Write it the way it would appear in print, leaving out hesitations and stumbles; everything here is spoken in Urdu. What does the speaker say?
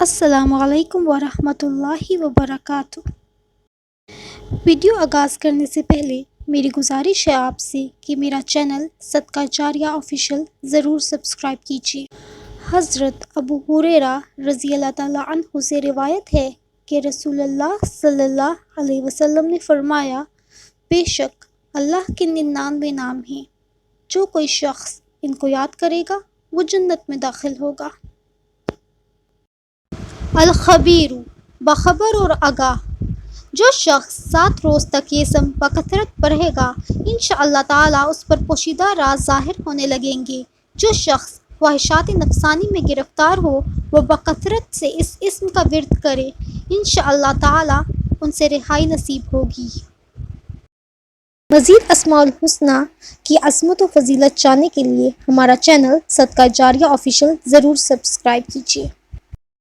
السلام علیکم ورحمۃ اللہ وبرکاتہ۔ ویڈیو آغاز کرنے سے پہلے میری گزارش ہے آپ سے کہ میرا چینل صدقہ جاریہ آفیشیل ضرور سبسکرائب کیجیے۔ حضرت ابو ہریرہ رضی اللہ تعالیٰ عنہ سے روایت ہے کہ رسول اللہ صلی اللہ علیہ وسلم نے فرمایا، بے شک اللہ کے 99 نام ہیں، جو کوئی شخص ان کو یاد کرے گا وہ جنت میں داخل ہوگا۔ الخبیر، باخبر اور آگاہ۔ جو شخص 7 روز تک یہ اسم بکثرت پڑھے گا، انشاءاللہ تعالیٰ اس پر پوشیدہ راز ظاہر ہونے لگیں گے۔ جو شخص خواہشات نفسانی میں گرفتار ہو، وہ بکثرت سے اس اسم کا ورد کرے، انشاءاللہ تعالیٰ ان سے رہائی نصیب ہوگی۔ مزید اسماء الحسنی کی عظمت و فضیلت جاننے کے لیے ہمارا چینل صدقہ جاریہ آفیشیل ضرور سبسکرائب کیجیے۔